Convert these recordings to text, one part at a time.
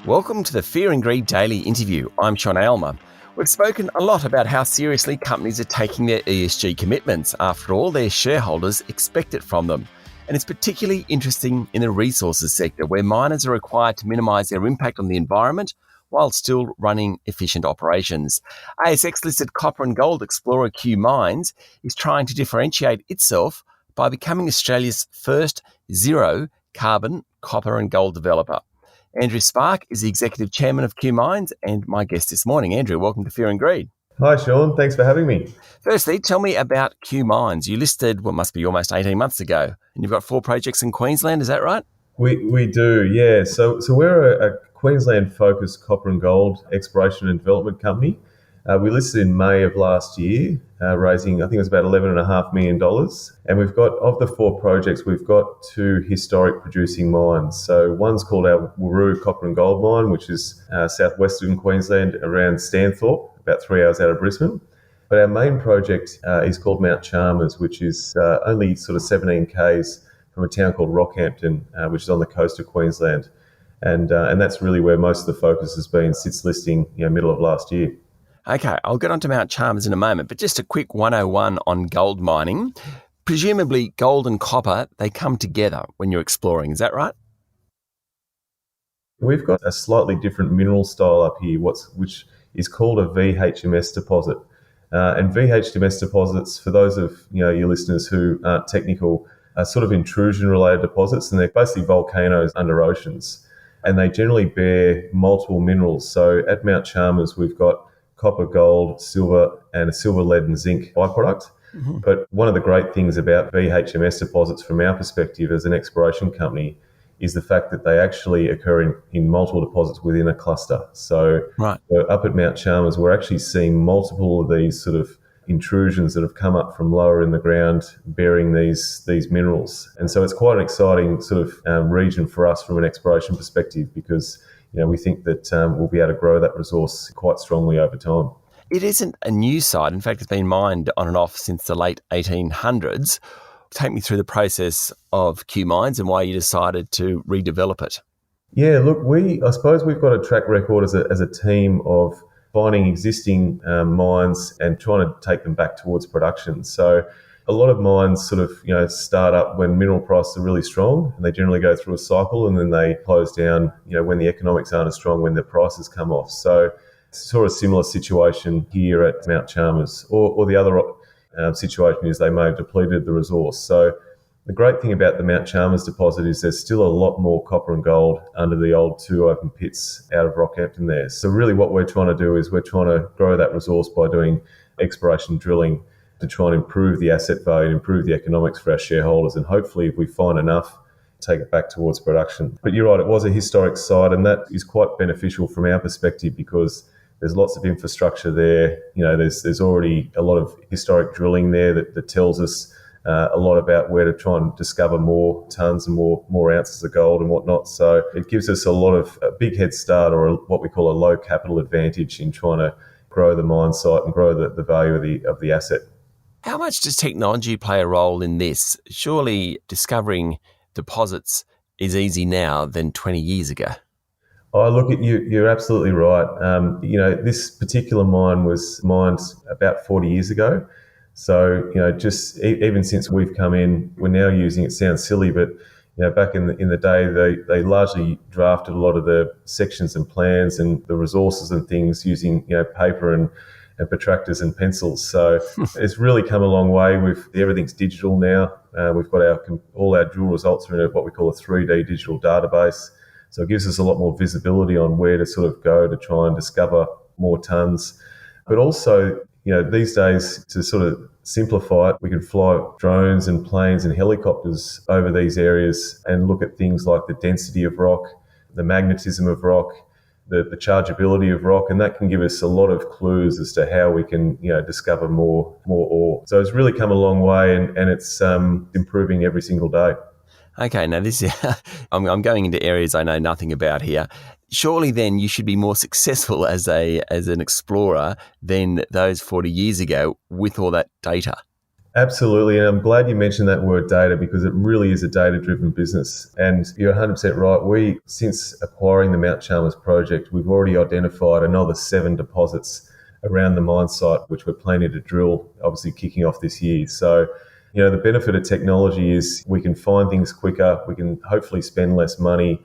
Welcome to the Fear and Greed Daily Interview. I'm Sean Aylmer. We've spoken a lot about how seriously companies are taking their ESG commitments. After all, their shareholders expect it from them. And it's particularly interesting in the resources sector, where miners are required to minimise their impact on the environment while still running efficient operations. ASX-listed copper and gold explorer QMines is trying to differentiate itself by becoming Australia's first zero-carbon copper and gold developer. Andrew Sparke is the Executive Chairman of QMines and my guest this morning. Andrew, welcome to Fear and Greed. Hi, Sean. Thanks for having me. Firstly, tell me about QMines. You listed what must be almost 18 months ago, and you've got 4 projects in Queensland. Is that right? We do, yeah. So we're a Queensland-focused copper and gold exploration and development company. We listed in May of last year, raising, I think it was about $11.5 million. And we've got, of the 4 projects, we've got 2 historic producing mines. So one's called our Wurroo Copper and Gold Mine, which is southwestern Queensland around Stanthorpe, about 3 hours out of Brisbane. But our main project is called Mount Chalmers, which is only sort of 17 k's from a town called Rockhampton, which is on the coast of Queensland. And that's really where most of the focus has been since listing, middle of last year. Okay, I'll get onto Mount Chalmers in a moment, but just a quick 101 on gold mining. Presumably gold and copper, they come together when you're exploring, is that right? We've got a slightly different mineral style up here, which is called a VHMS deposit. And VHMS deposits, for those of your listeners who aren't technical, are sort of intrusion-related deposits, and they're basically volcanoes under oceans. And they generally bear multiple minerals. So at Mount Chalmers, we've got copper, gold, silver, and a silver, lead, and zinc byproduct. Mm-hmm. But one of the great things about VHMS deposits from our perspective as an exploration company is the fact that they actually occur in multiple deposits within a cluster. So up at Mount Chalmers, we're actually seeing multiple of these sort of intrusions that have come up from lower in the ground bearing these minerals. And so it's quite an exciting sort of region for us from an exploration perspective, because we think that we'll be able to grow that resource quite strongly over time. It isn't a new site. In fact, it's been mined on and off since the late 1800s. Take me through the process of QMines and why you decided to redevelop it. Yeah, look, I suppose we've got a track record as a team of finding existing mines and trying to take them back towards production. So a lot of mines sort of, start up when mineral prices are really strong, and they generally go through a cycle, and then they close down, when the economics aren't as strong, when the prices come off. So it's sort of a similar situation here at Mount Chalmers, or the other situation is they may have depleted the resource. So the great thing about the Mount Chalmers deposit is there's still a lot more copper and gold under the old 2 open pits out of Rockhampton there. So really what we're trying to do is we're trying to grow that resource by doing exploration drilling to try and improve the asset value and improve the economics for our shareholders. And hopefully if we find enough, take it back towards production. But you're right, it was a historic site, and that is quite beneficial from our perspective because there's lots of infrastructure there. There's already a lot of historic drilling there that tells us a lot about where to try and discover more tons and more ounces of gold and whatnot. So it gives us a big head start, or what we call a low capital advantage in trying to grow the mine site and grow the value of the asset. How much does technology play a role in this? Surely discovering deposits is easy now than 20 years ago. Oh, look, you're absolutely right. This particular mine was mined about 40 years ago. So, just even since we've come in, we're now using, it sounds silly, but, back in the day, they largely drafted a lot of the sections and plans and the resources and things using, paper and protractors and pencils. So it's really come a long way. Everything's digital now. We've got all our drill results are in what we call a 3D digital database. So it gives us a lot more visibility on where to sort of go to try and discover more tons. But also, these days, to sort of simplify it, we can fly drones and planes and helicopters over these areas and look at things like the density of rock, the magnetism of rock, the chargeability of rock, and that can give us a lot of clues as to how we can, discover more ore. So it's really come a long way, and it's improving every single day. Okay, now this is I'm going into areas I know nothing about here. Surely then you should be more successful as an explorer than those 40 years ago with all that data. Absolutely, and I'm glad you mentioned that word data because it really is a data-driven business. And you're 100% right. Since acquiring the Mount Chalmers project, we've already identified another 7 deposits around the mine site, which we're planning to drill, obviously kicking off this year. So, the benefit of technology is we can find things quicker, we can hopefully spend less money,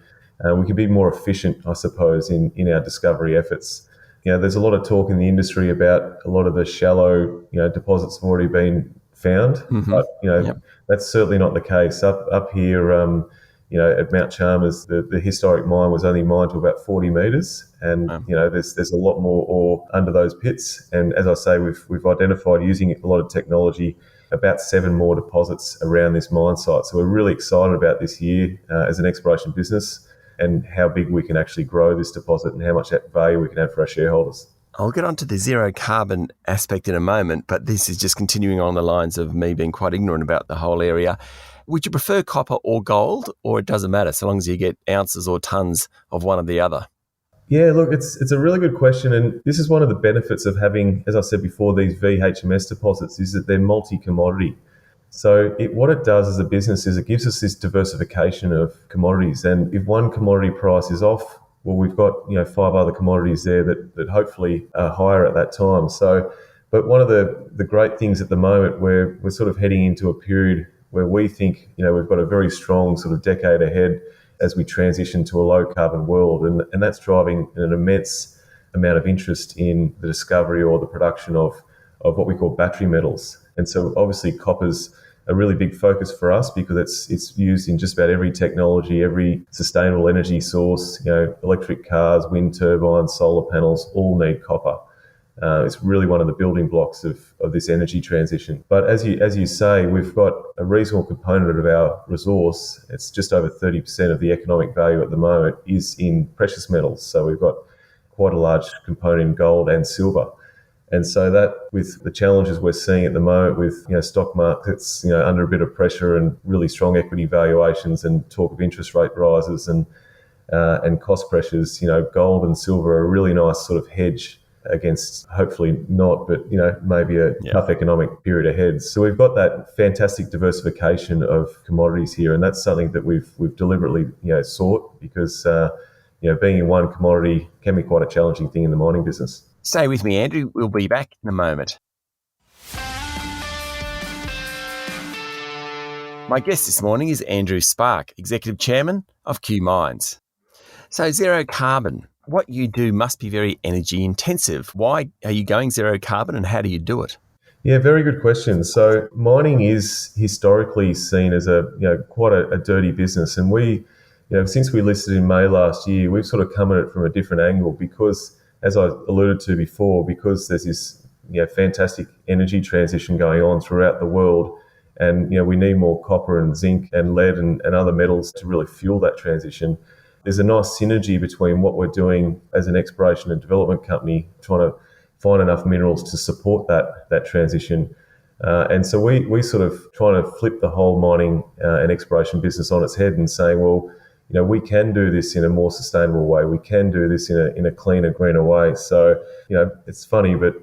we can be more efficient, I suppose, in our discovery efforts. There's a lot of talk in the industry about a lot of the shallow, deposits have already been found, but Yep. that's certainly not the case. Up here, at Mount Chalmers, the historic mine was only mined to about 40 metres, and there's a lot more ore under those pits. And as I say, we've identified using a lot of technology about 7 more deposits around this mine site. So we're really excited about this year as an exploration business and how big we can actually grow this deposit and how much value we can add for our shareholders. I'll get onto the zero carbon aspect in a moment, but this is just continuing on the lines of me being quite ignorant about the whole area. Would you prefer copper or gold, or it doesn't matter so long as you get ounces or tons of one or the other? Yeah, look, it's a really good question, and this is one of the benefits of having, as I said before, these VHMS deposits is that they're multi-commodity. So what it does as a business is it gives us this diversification of commodities, and if one commodity price is off, well, we've got 5 other commodities there that hopefully are higher at that time. So, but one of the great things at the moment, we're sort of heading into a period where we think we've got a very strong sort of decade ahead as we transition to a low carbon world, and that's driving an immense amount of interest in the discovery or the production of what we call battery metals. And so obviously copper's a really big focus for us because it's used in just about every technology, every sustainable energy source. Electric cars, wind turbines, solar panels all need copper. It's really one of the building blocks of this energy transition. But as you say, we've got a reasonable component of our resource. It's just over 30% of the economic value at the moment is in precious metals. So we've got quite a large component in gold and silver. And so that, with the challenges we're seeing at the moment with stock markets under a bit of pressure and really strong equity valuations and talk of interest rate rises and cost pressures, gold and silver are a really nice sort of hedge against, hopefully not, but maybe a tough economic period ahead. So we've got that fantastic diversification of commodities here, and that's something that we've deliberately sought because being in one commodity can be quite a challenging thing in the mining business. Stay with me, Andrew. We'll be back in a moment. My guest this morning is Andrew Sparke, Executive Chairman of QMines. So zero carbon, what you do must be very energy intensive. Why are you going zero carbon and how do you do it? Yeah, very good question. So mining is historically seen as quite a dirty business, and we, since we listed in May last year, we've sort of come at it from a different angle because, as I alluded to before, because there's this fantastic energy transition going on throughout the world, and we need more copper and zinc and lead and other metals to really fuel that transition. There's a nice synergy between what we're doing as an exploration and development company, trying to find enough minerals to support that transition. And so we sort of trying to flip the whole mining and exploration business on its head and saying, well, we can do this in a more sustainable way. We can do this in a cleaner, greener way. So, it's funny, but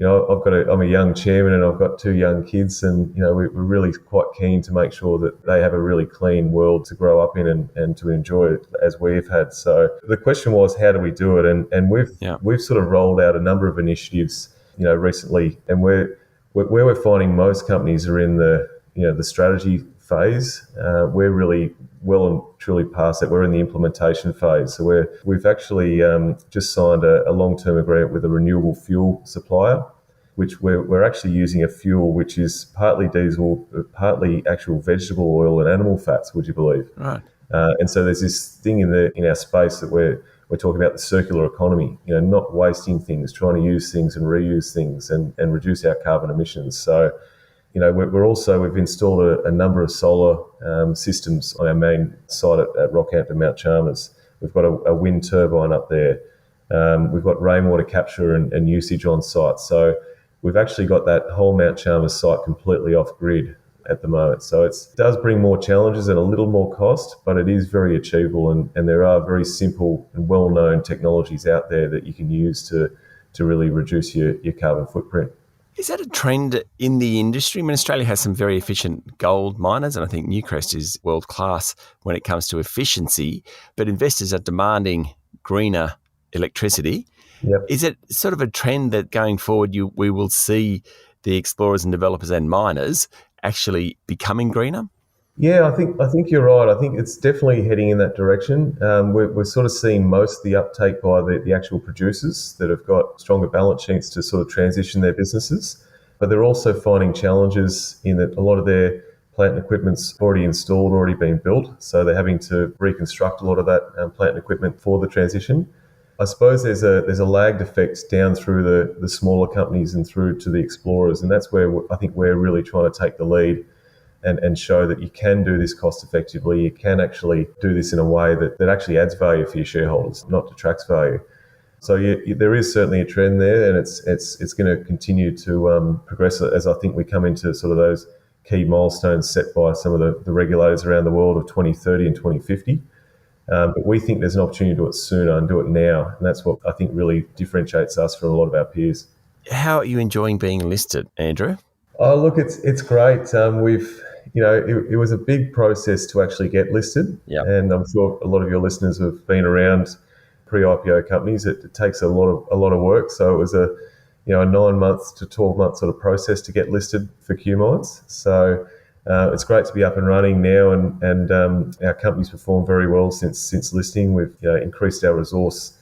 I'm a young chairman and I've got 2 young kids, and we're really quite keen to make sure that they have a really clean world to grow up in and to enjoy it as we've had. So the question was, how do we do it? And we've sort of rolled out a number of initiatives, recently, and where we're finding most companies are in the strategy phase. We're really well and truly past that. We're in the implementation phase. So we've actually just signed a long-term agreement with a renewable fuel supplier, which we're actually using a fuel which is partly diesel, partly actual vegetable oil and animal fats, would you believe? Right. And so there's this thing in our space that we're talking about the circular economy, not wasting things, trying to use things and reuse things and reduce our carbon emissions. So we've installed a number of solar systems on our main site at Rockhampton, Mount Chalmers. We've got a wind turbine up there. We've got rainwater capture and usage on site. So we've actually got that whole Mount Chalmers site completely off grid at the moment. So it does bring more challenges and a little more cost, but it is very achievable, and there are very simple and well-known technologies out there that you can use to really reduce your carbon footprint. Is that a trend in the industry? I mean, Australia has some very efficient gold miners, and I think Newcrest is world class when it comes to efficiency, but investors are demanding greener electricity. Yep. Is it sort of a trend that going forward we will see the explorers and developers and miners actually becoming greener? Yeah, I think you're right. I think it's definitely heading in that direction. We're sort of seeing most of the uptake by the actual producers that have got stronger balance sheets to sort of transition their businesses. But they're also finding challenges in that a lot of their plant and equipment's already installed, already been built. So they're having to reconstruct a lot of that plant and equipment for the transition. I suppose there's a lagged effect down through the smaller companies and through to the explorers. And that's where I think we're really trying to take the lead and show that you can do this cost effectively. You can actually do this in a way that actually adds value for your shareholders, not detracts value. So there is certainly a trend there, and it's going to continue to progress as I think we come into sort of those key milestones set by some of the regulators around the world of 2030 and 2050. But we think there's an opportunity to do it sooner and do it now, and that's what I think really differentiates us from a lot of our peers. How are you enjoying being listed, Andrew? Oh, look, it's great. It was a big process to actually get listed, Yeah. and I'm sure a lot of your listeners have been around pre-IPO companies. It takes a lot of work. So it was a 9 months to 12 month sort of process to get listed for QMines. So it's great to be up and running now, and our company's performed very well since listing. We've increased our resource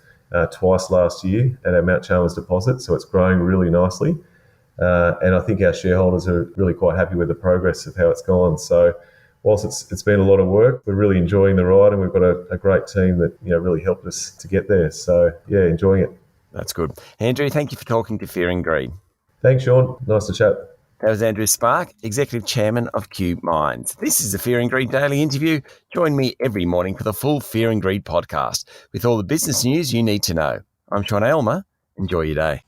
twice last year at our Mount Chalmers deposit, so it's growing really nicely. And I think our shareholders are really quite happy with the progress of how it's gone. So whilst it's been a lot of work, we're really enjoying the ride, and we've got a great team that really helped us to get there. So yeah, enjoying it. That's good. Andrew, thank you for talking to Fear and Greed. Thanks, Sean. Nice to chat. That was Andrew Sparke, Executive Chairman of QMines. This is the Fear and Greed Daily Interview. Join me every morning for the full Fear and Greed podcast with all the business news you need to know. I'm Sean Aylmer. Enjoy your day.